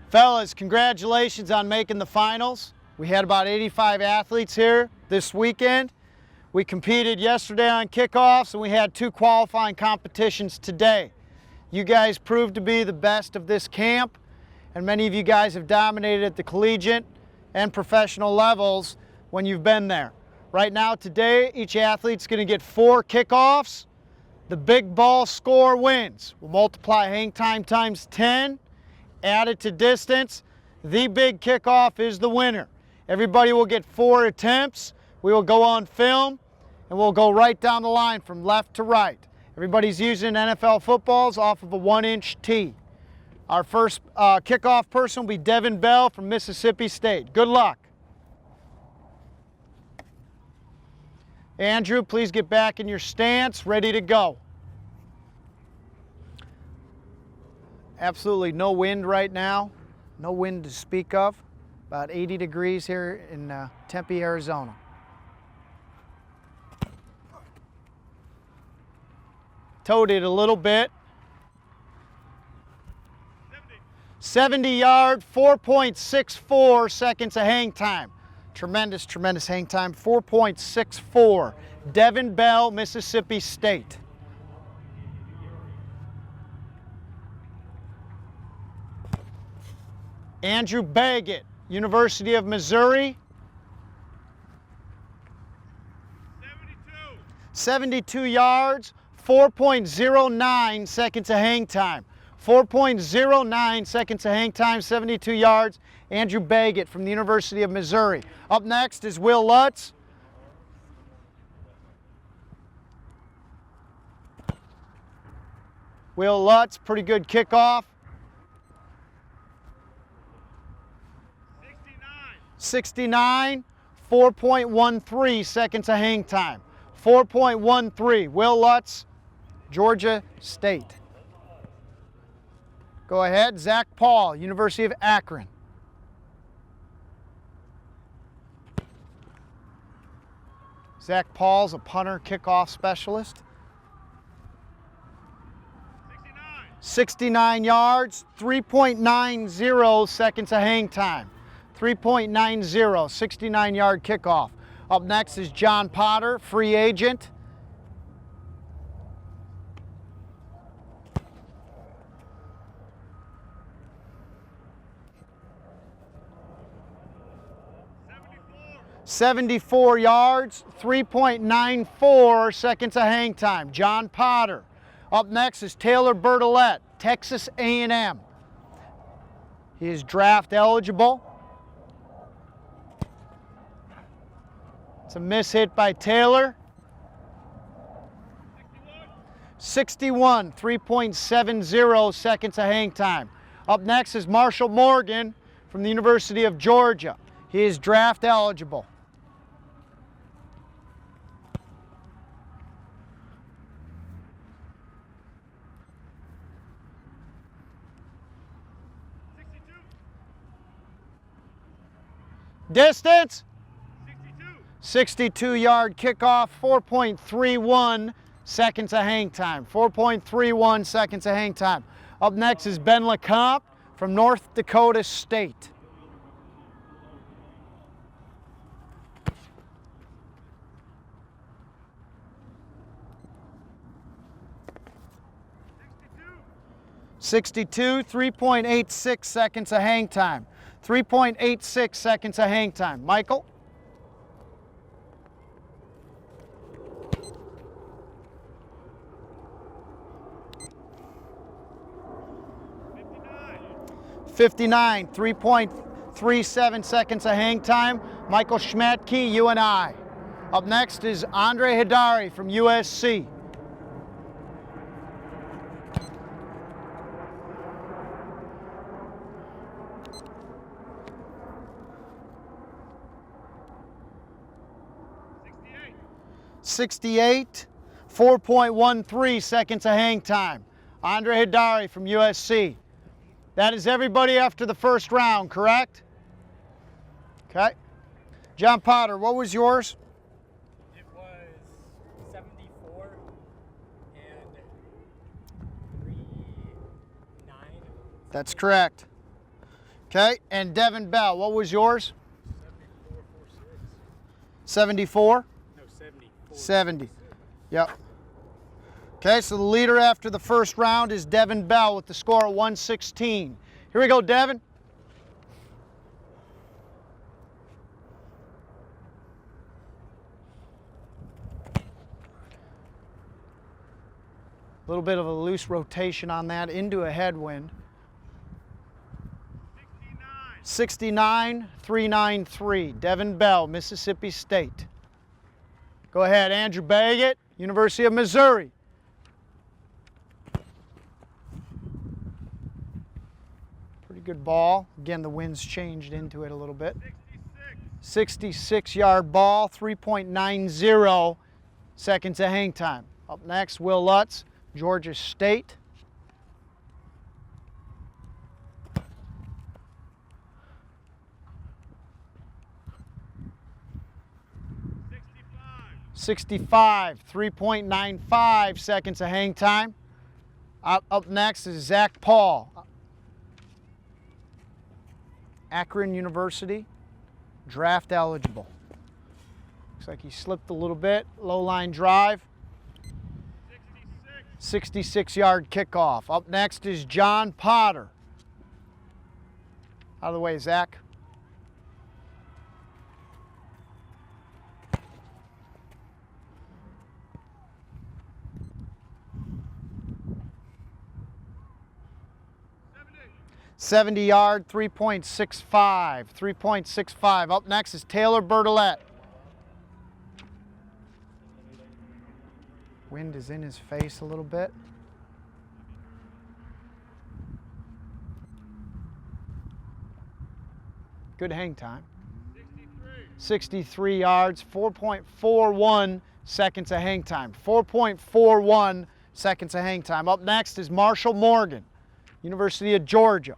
Fellas, congratulations on making the finals. We had about 85 athletes here this weekend. We competed yesterday on kickoffs and we had 2 qualifying competitions today. You guys proved to be the best of this camp, and many of you guys have dominated at the collegiate and professional levels when you've been there. Right now today, each athlete's going to get 4 kickoffs. The big ball score wins. We'll multiply hang time times 10, add it to distance. The big kickoff is the winner. Everybody will get 4 attempts. We will go on film and we'll go right down the line from left to right. Everybody's using NFL footballs off of a 1-inch tee. Our first kickoff person will be Devin Bell from Mississippi State. Good luck. Andrew, please get back in your stance, ready to go. Absolutely no wind right now. No wind to speak of. About 80 degrees here in Tempe, Arizona. Towed it a little bit. 70 yard, 4.64 seconds of hang time. Tremendous, tremendous hang time, 4.64. Devon Bell, Mississippi State. Andrew Baggett, University of Missouri. 72 yards, 4.09 seconds of hang time. 4.09 seconds of hang time, 72 yards. Andrew Baggett from the University of Missouri. Up next is Will Lutz. Will Lutz, pretty good kickoff. 69, 4.13 seconds of hang time. 4.13, Will Lutz, Georgia State. Go ahead, Zack Paul, University of Akron. Zack Paul's a punter kickoff specialist. 69 yards, 3.90 seconds of hang time. 3.90, 69-yard kickoff. Up next is John Potter, free agent. .74 yards, 3.94 seconds of hang time. John Potter. Up next is Taylor Bertil, Texas A&M. He is draft eligible. It's a miss hit by Taylor. 61, 3.70 seconds of hang time. Up next is Marshall Morgan from the University of Georgia. He is draft eligible. Distance? 62-yard kickoff, 4.31 seconds of hang time. 4.31 seconds of hang time. Up next is Ben Lecompte from North Dakota State. .62, 3.86 seconds of hang time. 3.86 seconds of hang time. Michael? .59, 3.37 seconds of hang time. Michael Schmatke, UNI. Up next is Andre Hidari from USC. .68, 4.13 seconds of hang time. Andre Hidari from USC. That is everybody after the first round, correct? Okay. John Potter, what was yours? It was 74 and 3.9. That's correct. Okay, and Devin Bell, what was yours? 74, 74? no, 70. 70. Yep. Okay, so the leader after the first round is Devin Bell with the score of 116. Here we go, Devin. A little bit of a loose rotation on that into a headwind. 69, 393. Devin Bell, Mississippi State. Go ahead, Andrew Baggett, University of Missouri. Pretty good ball. Again, the wind's changed into it a little bit. 66-yard ball, 3.90 seconds of hang time. Up next, Will Lutz, Georgia State. '65, 3.95 seconds of hang time. Up next is Zack Paul, Akron University, draft eligible. Looks like he slipped a little bit. Low line drive. 66-yard kickoff. Up next is John Potter. Out of the way, Zach. '70-yard, 3.65. 3.65. Up next is Taylor Bertil. Wind is in his face a little bit. Good hang time. 63 yards, 4.41 seconds of hang time. 4.41 seconds of hang time. Up next is Marshall Morgan, University of Georgia.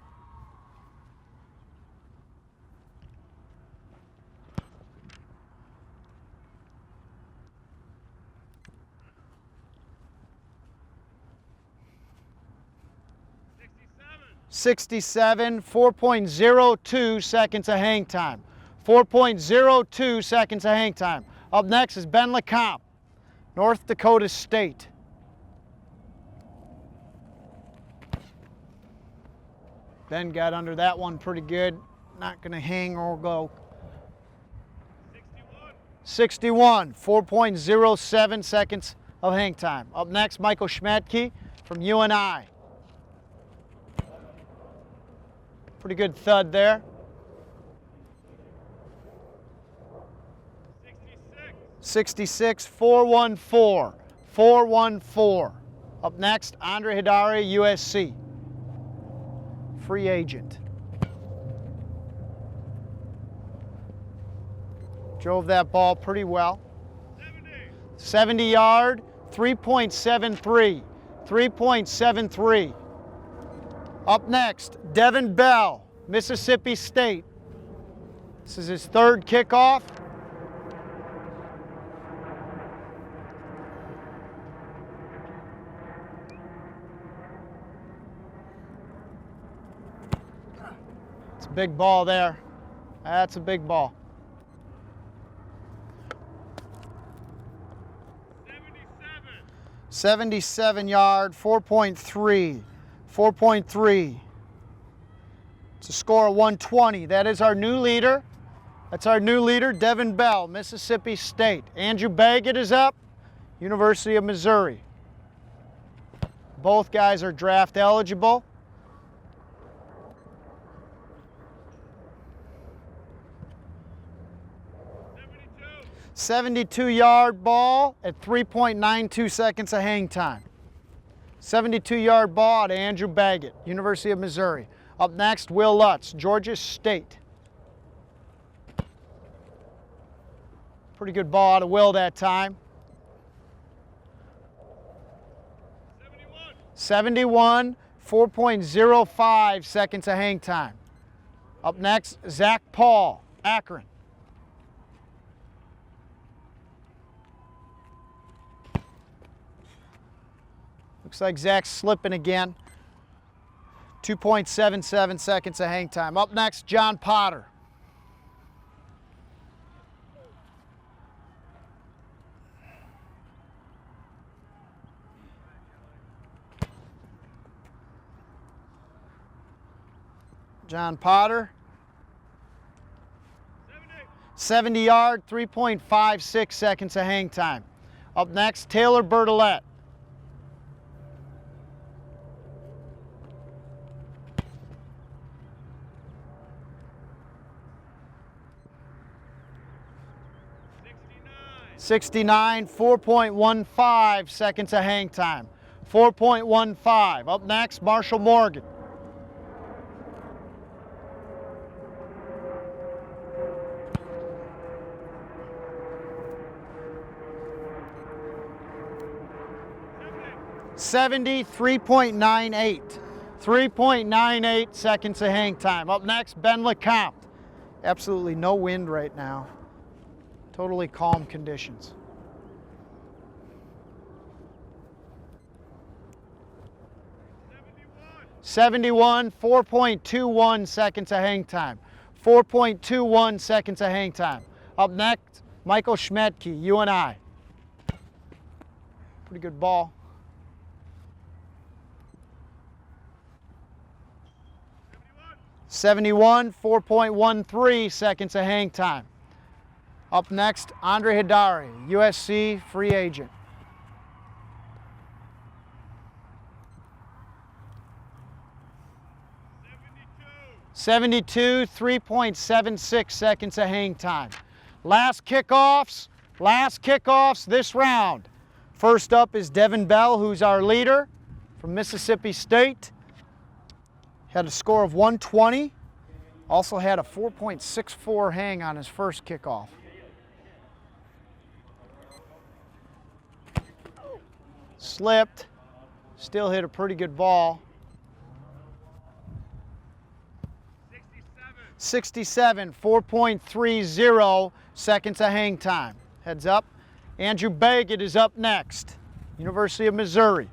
'67, 4.02 seconds of hang time. 4.02 seconds of hang time. Up next is Ben Lecompte, North Dakota State. Ben got under that one pretty good. Not going to hang or go. 61, 4.07 seconds of hang time. Up next, Michael Schmatke from UNI. Pretty good thud there. 66, 414. 414. Up next, Andre Hidari, USC. Free agent. Drove that ball pretty well. 70 yard, 3.73. 3.73. Up next, Devin Bell, Mississippi State. This is his third kickoff. It's a big ball there. That's a big ball. 77 yard, 4.3. 4.3. It's a score of 120. That is our new leader. That's our new leader, Devin Bell, Mississippi State. Andrew Baggett is up, University of Missouri. Both guys are draft eligible. '72-yard ball at 3.92 seconds of hang time. 72-yard ball to Andrew Baggett, University of Missouri. Up next, Will Lutz, Georgia State. Pretty good ball out of Will that time. 71, 4.05 seconds of hang time. Up next, Zack Paul, Akron. Looks like Zach's slipping again. 2.77 seconds of hang time. Up next, John Potter. John Potter. 70 yard, 3.56 seconds of hang time. Up next, Taylor Bertil. 69, 4.15 seconds of hang time. 4.15. Up next, Marshall Morgan. 3.98. 3.98 seconds of hang time. Up next, Ben Lecompte. Absolutely no wind right now. Totally calm conditions. 71, 4.21 seconds of hang time. 4.21 seconds of hang time. Up next, Michael Schmetke, UNI. Pretty good ball. 71, 4.13 seconds of hang time. Up next, Andre Hidari, USC free agent. 72, 3.76 seconds of hang time. Last kickoffs this round. First up is Devin Bell, who's our leader from Mississippi State. Had a score of 120. Also had a 4.64 hang on his first kickoff. Slipped. Still hit a pretty good ball. 67, 4.30 seconds of hang time. Heads up. Andrew Baggett is up next. University of Missouri.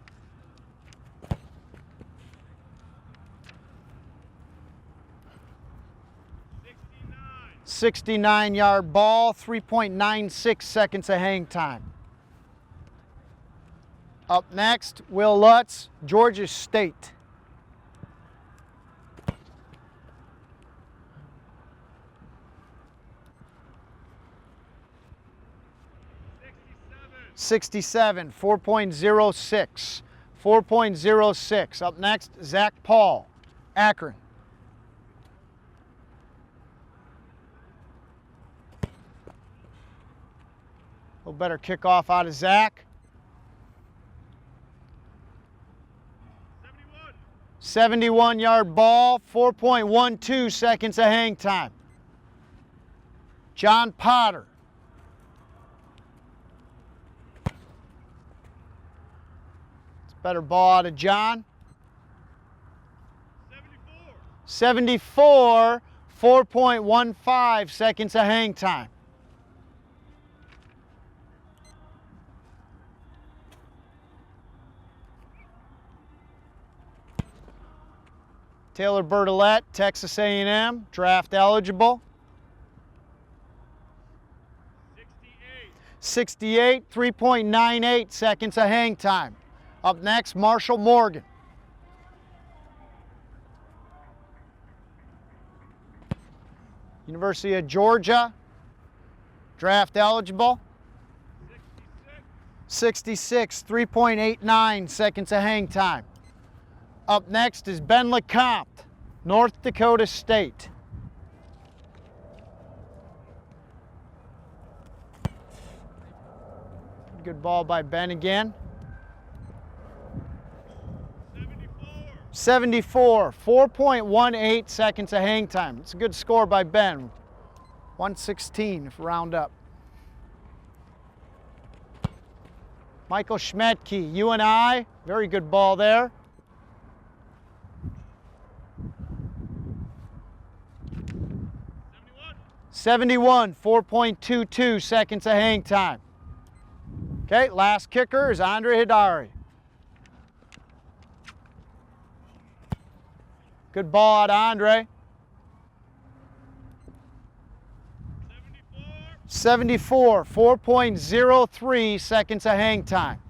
69-yard ball, 3.96 seconds of hang time. Up next, Will Lutz, Georgia State. 67, 4.06. 4.06. Up next, Zack Paul, Akron. 'Little better kickoff out of Zack. 71-yard ball, 4.12 seconds of hang time. John Potter. 'Better ball out of John. 74, 4.15 seconds of hang time. Taylor Bertil, Texas A&M, draft eligible. 68, 3.98 seconds of hang time. Up next, Marshall Morgan. University of Georgia, draft eligible. 66, 3.89 seconds of hang time. Up next is Ben Lecompte, North Dakota State. Good ball by Ben again. 74, 4.18 seconds of hang time. It's a good score by Ben. 116 if we round up. Michael Schmetke, UNI, very good ball there. 71, 4.22 seconds of hang time. Okay, last kicker is Andre Hidari. Good ball out of Andre. 74, 4.03 seconds of hang time.